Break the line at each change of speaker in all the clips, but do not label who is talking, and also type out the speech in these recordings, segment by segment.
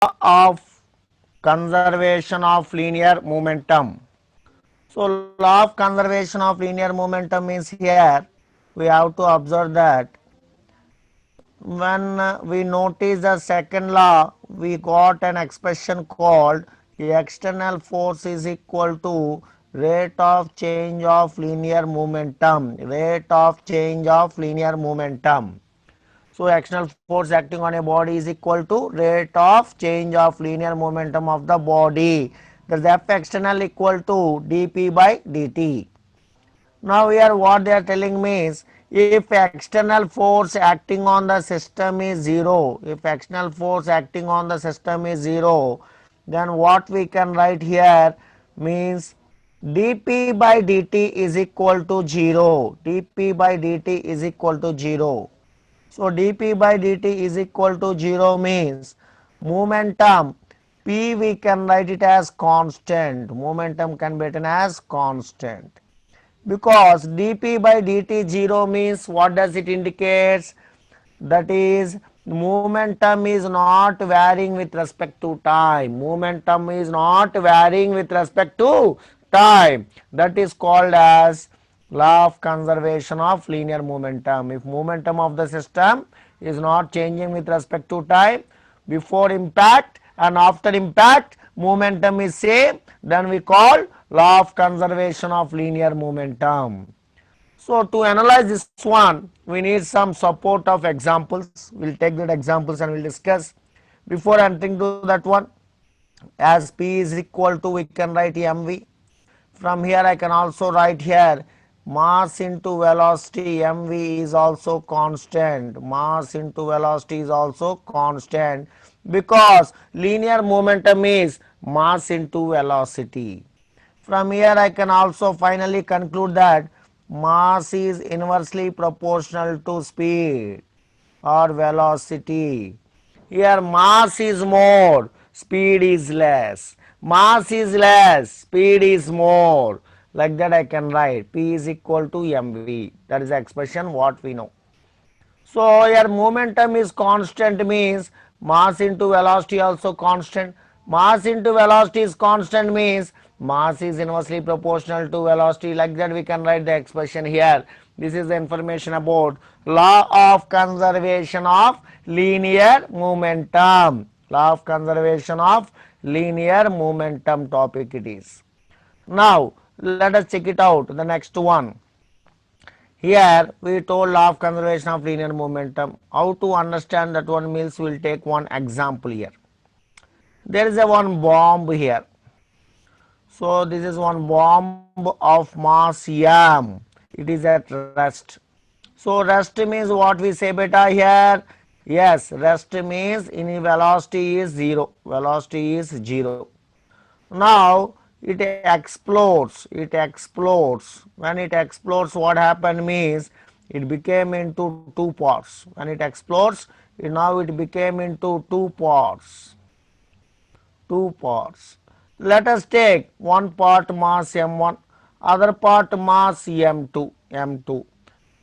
of conservation of linear momentum. So law of conservation of linear momentum means here we have to observe that when we notice the second law, we got an expression called external force is equal to rate of change of linear momentum. Rate of change of linear momentum. So external force acting on a body is equal to rate of change of linear momentum of the body. That is F external equal to dp by dt. Now here what they are telling me is if external force acting on the system is 0, if external force acting on the system is 0, then what we can write here means dp by dt is equal to 0. dp by dt is equal to 0. So dp by dt is equal to 0 means momentum p we can write it as constant. Momentum can be written as constant. Because dp by dt 0 means what does it indicates? That is momentum is not varying with respect to time. Momentum is not varying with respect to time. That is called as law of conservation of linear momentum. If momentum of the system is not changing with respect to time, before impact and after impact momentum is same, then we call law of conservation of linear momentum. So to analyze this one, we need some support of examples. We'll take that examples and we'll discuss. Before entering to that one, as P is equal to, we can write mv. From here I can also write here mass into velocity. Mv is also constant. Mass into velocity is also constant because linear momentum is mass into velocity. From here I can also finally conclude that mass is inversely proportional to speed or velocity. Here mass is more, speed is less. Mass is less, speed is more. Like that I can write P is equal to mv. That is the expression what we know. So here momentum is constant means mass into velocity also constant. Mass into velocity is constant means mass is inversely proportional to velocity. Like that we can write the expression here. This is the information about law of conservation of linear momentum. Law of conservation of linear momentum topic it is. Now let us check it out. The next one. Here we told law of conservation of linear momentum. How to understand that one means we will take one example here. There is a one bomb here. So this is one bomb of mass m. It is at rest. So rest means what we say beta here. Yes, rest means in velocity is 0. Velocity is 0. Now it explodes. It explodes. When it explodes, what happened means it became into two parts. When it explodes, now it became into two parts. Two parts. Let us take one part mass m1, other part mass m2. M2.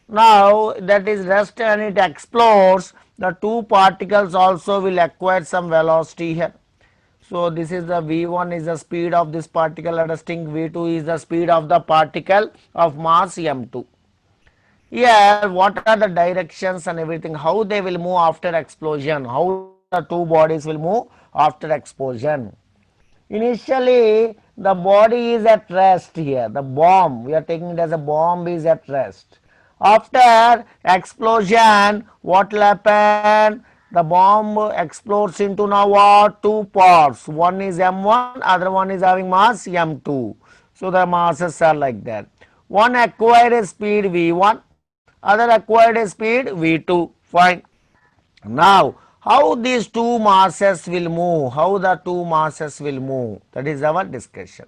Now that is rest and it explodes. The two particles also will acquire some velocity here. So this is the v1 is the speed of this particle. Let us think v2 is the speed of the particle of mass m2. Here what are the directions and everything, how they will move after explosion, how the two bodies will move after explosion. Initially the body is at rest here, the bomb we are taking it as a bomb is at rest. After explosion what will happen? The bomb explodes into now what? Two parts. One is m1, other one is having mass m2. So the masses are like that. One acquired a speed v1, other acquired a speed v2. Fine. Now how these two masses will move, how the two masses will move, that is our discussion.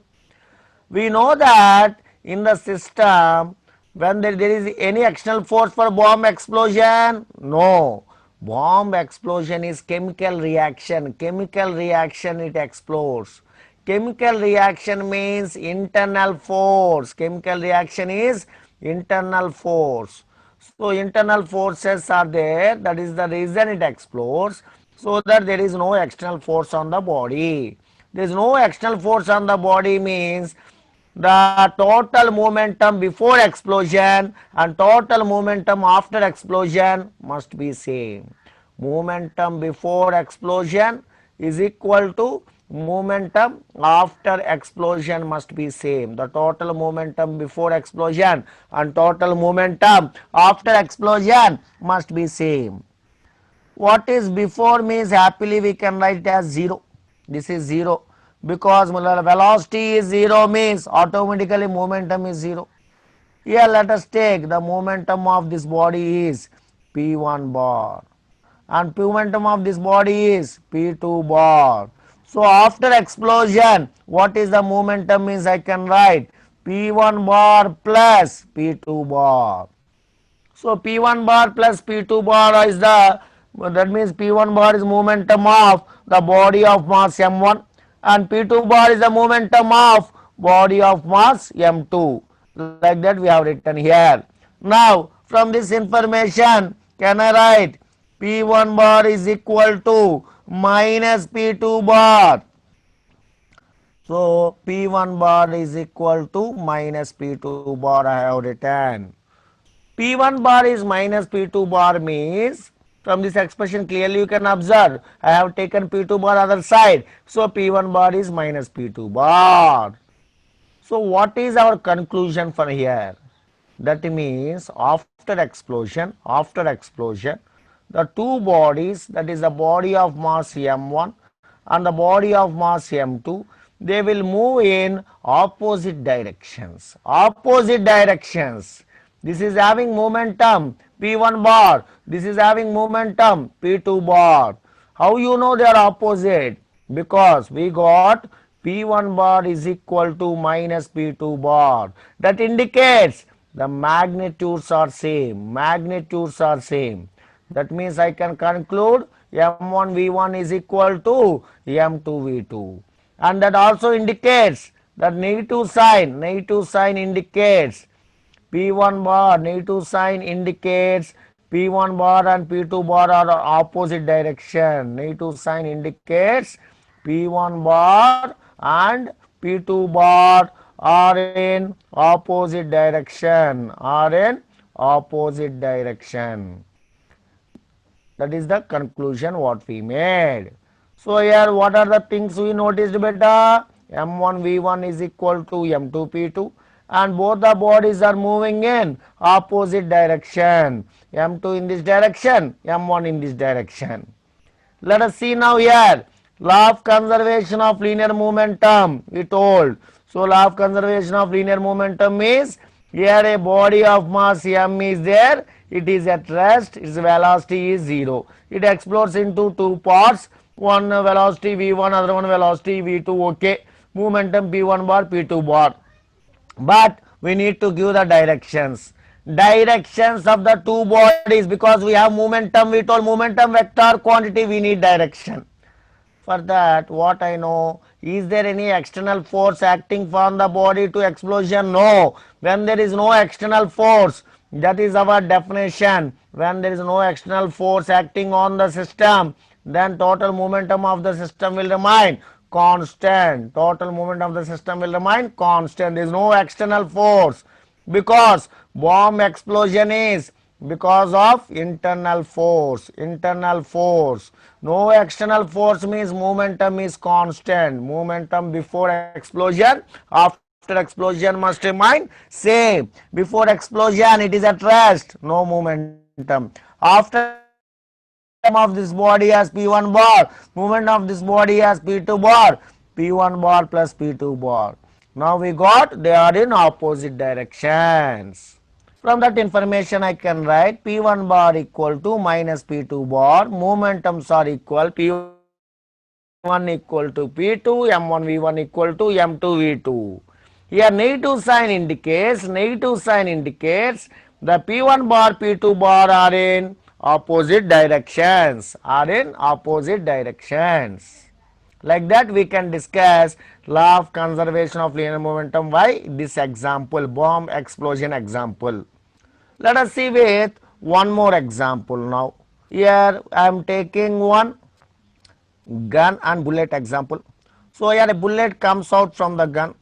We know that in the system when there is any external force for bomb explosion, no. Bomb explosion is chemical reaction. Chemical reaction it explodes. Chemical reaction means internal force. Chemical reaction is internal force. So internal forces are there, that is the reason it explodes. so that there is no external force on the body. There is no external force on the body means the total momentum before explosion and total momentum after explosion must be same. Momentum before explosion is equal to momentum after explosion must be same. The total momentum before explosion and total momentum after explosion must be same. What is before means happily we can write it as 0. This is 0 because velocity is 0 means automatically momentum is 0. Here let us take the momentum of this body is P1 bar and momentum of this body is P2 bar. So after explosion what is the momentum is I can write P1 bar plus P2 bar. So P1 bar plus P2 bar is the, that means P1 bar is momentum of the body of mass M1 and P2 bar is the momentum of body of mass M2. Like that we have written here. Now from this information can I write P1 bar is equal to minus P2 bar. So P1 bar is equal to minus P2 bar I have written. P1 bar is minus P2 bar means from this expression clearly you can observe I have taken P2 bar other side. So P1 bar is minus P2 bar. So what is our conclusion for here? That means after explosion, the two bodies, that is the body of mass M1 and the body of mass M2, they will move in opposite directions. Opposite directions. This is having momentum P1 bar. This is having momentum P2 bar. How you know they are opposite? Because we got P1 bar is equal to minus P2 bar. That indicates the magnitudes are same. Magnitudes are same. That means I can conclude M1 V1 is equal to M2 V2. And that also indicates that negative sign indicates P1 bar, negative sign indicates P1 bar and P2 bar are opposite direction. Negative sign indicates P1 bar and P2 bar are in opposite direction. Are in opposite direction. That is the conclusion what we made. So here what are the things we noticed beta? M1 V1 is equal to M2 P2 and both the bodies are moving in opposite direction. M2 in this direction, M1 in this direction. Let us see now here. Law of conservation of linear momentum we told. So law of conservation of linear momentum is here a body of mass m is there. It is at rest. Its velocity is 0. It explodes into two parts. One velocity v1, other one velocity v2. Okay. Momentum p1 bar, p2 bar. But we need to give the directions of the two bodies because we have momentum. We told momentum vector quantity we need direction. For that what I know, is there any external force acting on the body to explosion? No. When there is no external force, that is our definition, when there is no external force acting on the system, then total momentum of the system will remain constant. Total moment of the system will remain constant. There is no external force because bomb explosion is because of internal force. Internal force. No external force means momentum is constant. Momentum before explosion, after explosion must remain same. Before explosion it is at rest, no momentum. After explosion momentum of this body as P1 bar, movement of this body as P2 bar, P1 bar plus P2 bar. Now we got they are in opposite directions. From that information I can write P1 bar equal to minus P2 bar, momentums are equal, P1 equal to P2, M1 V1 equal to M2 V2. Here negative sign indicates the P1 bar, P2 bar are in opposite directions, Like that we can discuss law of conservation of linear momentum by this example, bomb explosion example. Let us see with one more example now. Here I am taking one gun and bullet example. So here a bullet comes out from the gun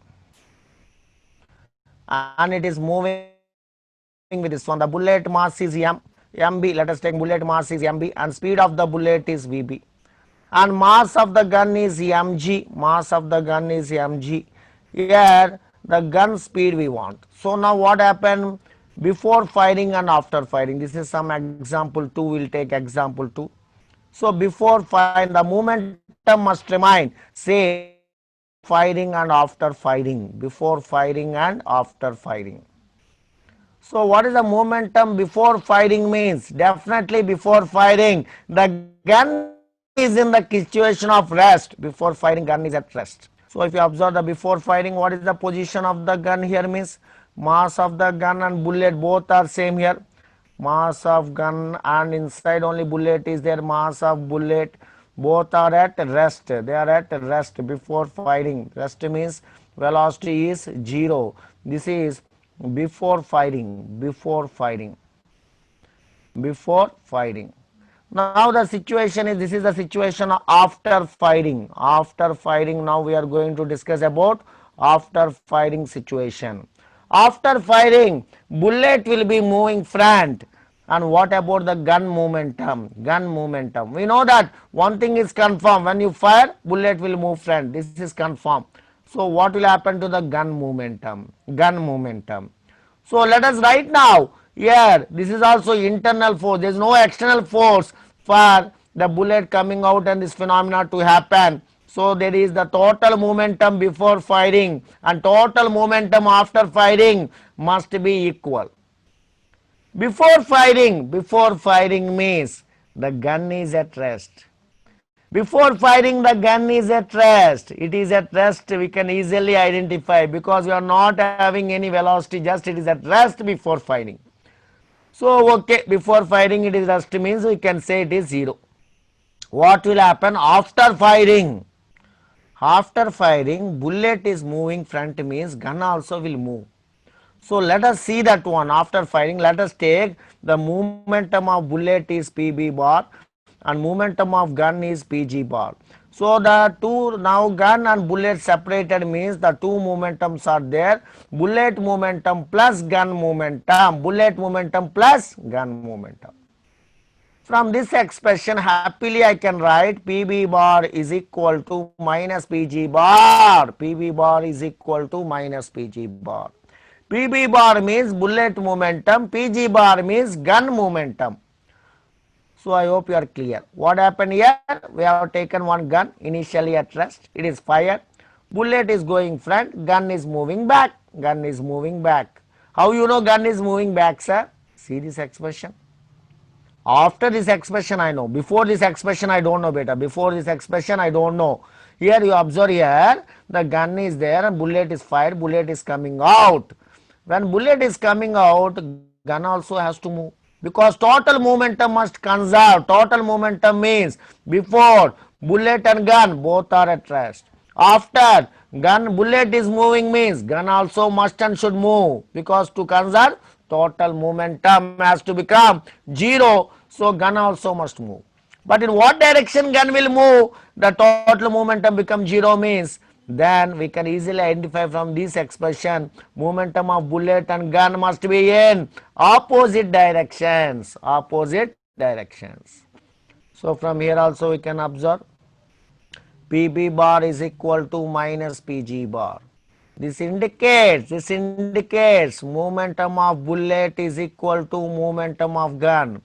and it is moving with this one. The bullet mass is mb. Let us take bullet mass is mb and speed of the bullet is vb. And mass of the gun is mg. Mass of the gun is mg. Here the gun speed we want. So now what happened before firing and after firing? This is some example 2. We'll take example 2. So before firing, the momentum must remain same before firing and after firing. Before firing and after firing. So what is the momentum before firing means? Definitely before firing, the gun is in the situation of rest. Before firing, gun is at rest. So if you observe the before firing, what is the position of the gun here means? Mass of the gun and bullet both are same here. Mass of gun and inside only bullet is there. Mass of bullet both are at rest. They are at rest before firing. Rest means velocity is 0. This is before firing. Before firing. Now the situation is, this is the situation after firing. After firing, now we are going to discuss about after firing situation. After firing, bullet will be moving front. And what about the gun momentum? Gun momentum. We know that one thing is confirmed. When you fire, bullet will move front. This is confirmed. So what will happen to the gun momentum? Gun momentum. So let us write now. Here, this is also internal force. There is no external force for the bullet coming out and this phenomena to happen. So there is the total momentum before firing and total momentum after firing must be equal. Before firing means the gun is at rest. Before firing, the gun is at rest. It is at rest. We can easily identify because we are not having any velocity, just it is at rest before firing. So, okay, before firing it is rest means we can say it is 0. What will happen after firing? After firing, bullet is moving front means gun also will move. So let us see that one after firing. Let us take the momentum of bullet is PB bar and momentum of gun is PG bar. So the two now gun and bullet separated means the two momentums are there. Bullet momentum plus gun momentum. Bullet momentum plus gun momentum. From this expression happily I can write PB bar is equal to minus PG bar. PB bar is equal to minus PG bar. PB bar means bullet momentum, PG bar means gun momentum. So I hope you are clear. What happened here? We have taken one gun initially at rest. It is fired. Bullet is going front. Gun is moving back. Gun is moving back. How you know gun is moving back, sir? See this expression. After this expression I know. Before this expression I don't know better. Before this expression I don't know. Here you observe here the gun is there and bullet is fired. Bullet is coming out. When bullet is coming out, gun also has to move. Because total momentum must conserve. Total momentum means before bullet and gun both are at rest. After gun bullet is moving means gun also must and should move, because to conserve total momentum has to become 0. So gun also must move. But in what direction gun will move? The total momentum becomes 0 means then we can easily identify from this expression momentum of bullet and gun must be in opposite directions. Opposite directions. So from here also we can observe PB bar is equal to minus PG bar. This indicates momentum of bullet is equal to momentum of gun.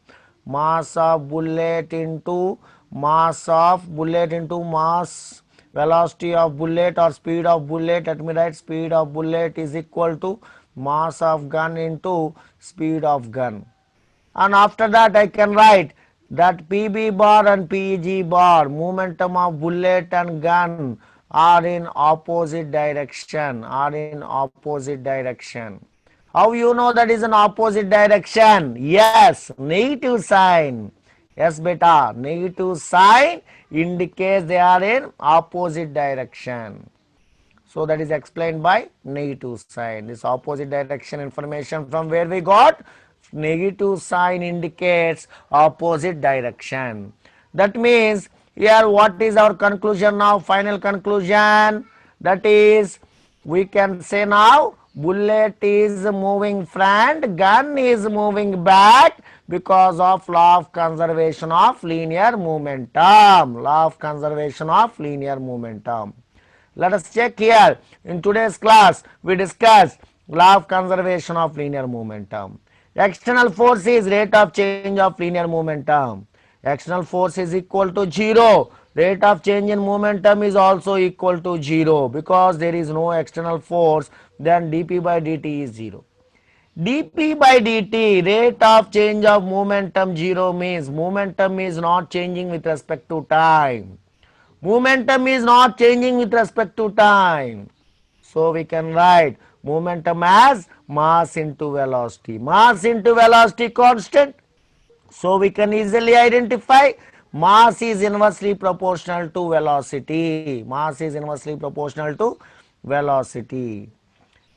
Mass of bullet into mass velocity of bullet or speed of bullet. Let me write speed of bullet is equal to mass of gun into speed of gun. And after that I can write that PB bar and PG bar, momentum of bullet and gun are in opposite direction. How you know that is an opposite direction? Yes, negative sign. Yes beta, negative sign indicates they are in opposite direction. So that is explained by negative sign. This opposite direction information from where we got? Negative sign indicates opposite direction. That means Here what is our conclusion now? Final conclusion, that is, we can say now bullet is moving front, gun is moving back because of law of conservation of linear momentum. Law of conservation of linear momentum. Let us check here. In today's class, we discussed law of conservation of linear momentum. External force is rate of change of linear momentum. External force is equal to 0. Rate of change in momentum is also equal to 0 because there is no external force, then dp by dt is 0. dp by dt, rate of change of momentum 0 means momentum is not changing with respect to time. Momentum is not changing with respect to time. So we can write momentum as mass into velocity. Mass into velocity constant. So we can easily identify mass is inversely proportional to velocity. Mass is inversely proportional to velocity.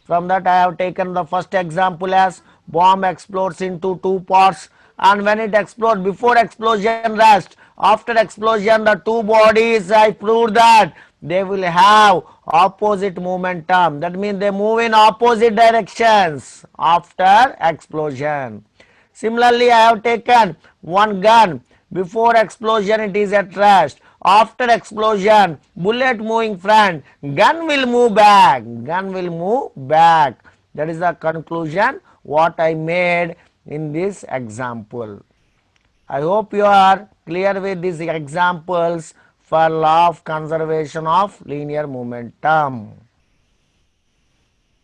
From that I have taken the first example as bomb explodes into two parts, and when it explodes, before explosion rest, after explosion the two bodies, I proved that they will have opposite momentum. That means they move in opposite directions after explosion. Similarly, I have taken one gun. Before explosion, it is at rest. After explosion, bullet moving front, gun will move back. Gun will move back. That is the conclusion what I made in this example. I hope you are clear with these examples for law of conservation of linear momentum.